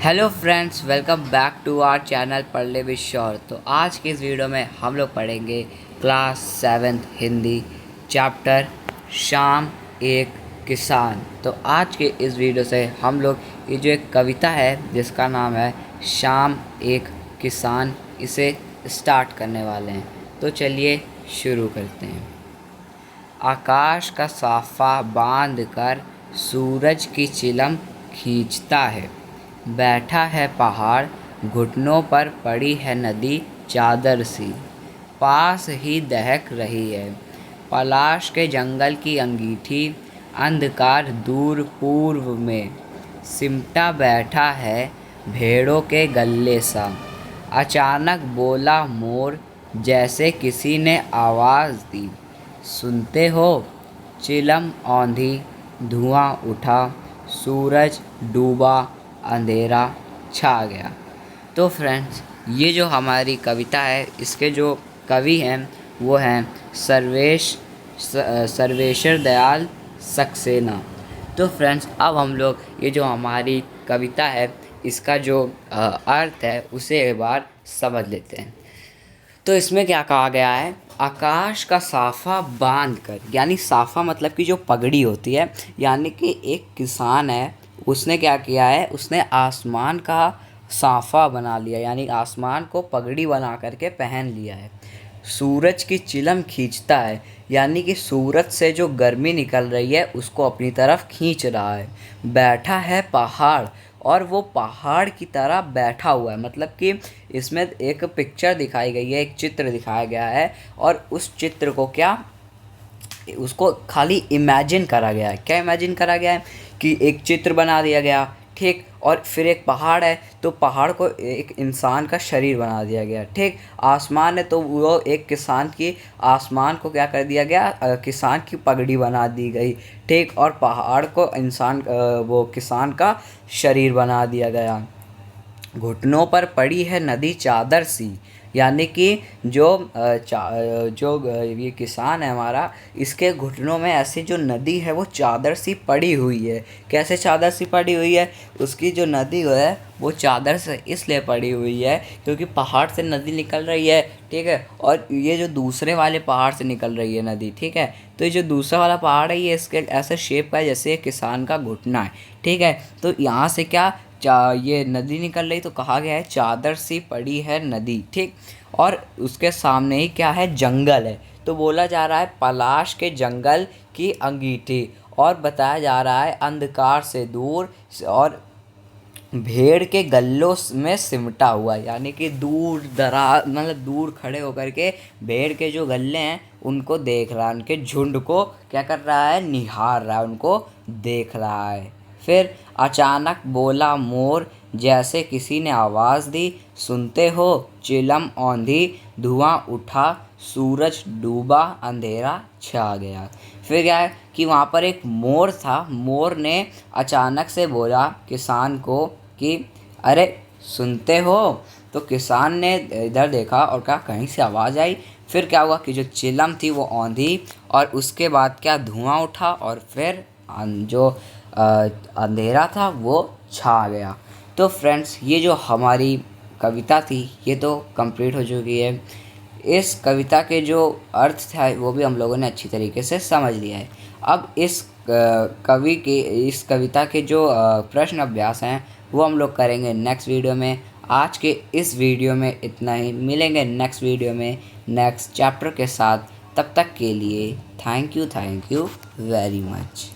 Hello friends, welcome back to our channel पढ़ ले with sure. तो आज के इस वीडियो में हम लोग पढ़ेंगे क्लास 7 हिंदी चैप्टर शाम एक किसान। तो आज के इस वीडियो से हम लोग ये जो एक कविता है जिसका नाम है शाम एक किसान, इसे स्टार्ट करने वाले हैं। तो चलिए शुरू करते हैं। आकाश का साफा बांध कर सूरज की चिलम खींचता है, बैठा है पहाड़ घुटनों पर पड़ी है नदी चादर सी, पास ही दहक रही है पलाश के जंगल की अंगीठी, अंधकार दूर पूर्व में सिमटा बैठा है भेड़ों के गल्ले सा। अचानक बोला मोर जैसे किसी ने आवाज़ दी, सुनते हो? चिलम औंधी धुआं उठा, सूरज डूबा अंधेरा छा गया। तो फ्रेंड्स, ये जो हमारी कविता है इसके जो कवि हैं वो हैं सर्वेश्वर दयाल सक्सेना। तो फ्रेंड्स, अब हम लोग ये जो हमारी कविता है इसका जो अर्थ है उसे एक बार समझ लेते हैं। तो इसमें क्या कहा गया है, आकाश का साफा बांध कर, यानी साफा मतलब कि जो पगड़ी होती है, यानी कि एक किसान है उसने क्या किया है, उसने आसमान का साफा बना लिया, यानी आसमान को पगड़ी बना करके पहन लिया है। सूरज की चिलम खींचता है, यानी कि सूरज से जो गर्मी निकल रही है उसको अपनी तरफ खींच रहा है। बैठा है पहाड़, और वो पहाड़ की तरह बैठा हुआ है, मतलब कि इसमें एक पिक्चर दिखाई गई है, एक चित्र दिखाया गया है, और उस चित्र को उसको खाली इमेजिन करा गया है। क्या इमेजिन करा गया है कि एक चित्र बना दिया गया, ठीक, और फिर एक पहाड़ है तो पहाड़ को एक इंसान का शरीर बना दिया गया, ठीक। आसमान है तो वो एक किसान की आसमान को क्या कर दिया गया, किसान की पगड़ी बना दी गई, ठीक, और पहाड़ को इंसान वो किसान का शरीर बना दिया गया। घुटनों पर पड़ी है नदी चादर सी, यानी कि ये किसान है हमारा, इसके घुटनों में ऐसी जो नदी है वो चादर सी पड़ी हुई है। कैसे चादर सी पड़ी हुई है? उसकी जो नदी है वो चादर से इसलिए पड़ी हुई है क्योंकि पहाड़ से नदी निकल रही है, ठीक है, और ये जो दूसरे वाले पहाड़ से निकल रही है नदी, ठीक है। तो ये जो दूसरा वाला पहाड़ है ये इसके ऐसे शेप का है जैसे किसान का घुटना है, ठीक है। तो यहाँ से क्या ये नदी निकल रही, तो कहा गया है चादर सी पड़ी है नदी, ठीक। और उसके सामने ही क्या है, जंगल है, तो बोला जा रहा है पलाश के जंगल की अंगीठी, और बताया जा रहा है अंधकार से दूर और भेड़ के गल्लों में सिमटा हुआ, यानी कि दूर दराज मतलब दूर खड़े होकर के भेड़ के जो गल्ले हैं उनको देख रहा है, उनके झुंड को क्या कर रहा है, निहार रहा है, उनको देख रहा है। फिर अचानक बोला मोर जैसे किसी ने आवाज़ दी, सुनते हो? चिलम औंधी धुआं उठा, सूरज डूबा अंधेरा छा गया। फिर क्या है कि वहाँ पर एक मोर था, मोर ने अचानक से बोला किसान को कि अरे सुनते हो? तो किसान ने इधर देखा और कहा कहीं से आवाज़ आई। फिर क्या हुआ कि जो चिलम थी वो औंधी, और उसके बाद क्या धुआं उठा, और फिर जो अंधेरा था वो छा गया। तो फ्रेंड्स, ये जो हमारी कविता थी ये तो कंप्लीट हो चुकी है। इस कविता के जो अर्थ था वो भी हम लोगों ने अच्छी तरीके से समझ लिया है। अब इस कविता के जो प्रश्न अभ्यास हैं वो हम लोग करेंगे नेक्स्ट वीडियो में। आज के इस वीडियो में इतना ही, मिलेंगे नेक्स्ट वीडियो में नेक्स्ट चैप्टर के साथ। तब तक के लिए थैंक यू वेरी मच।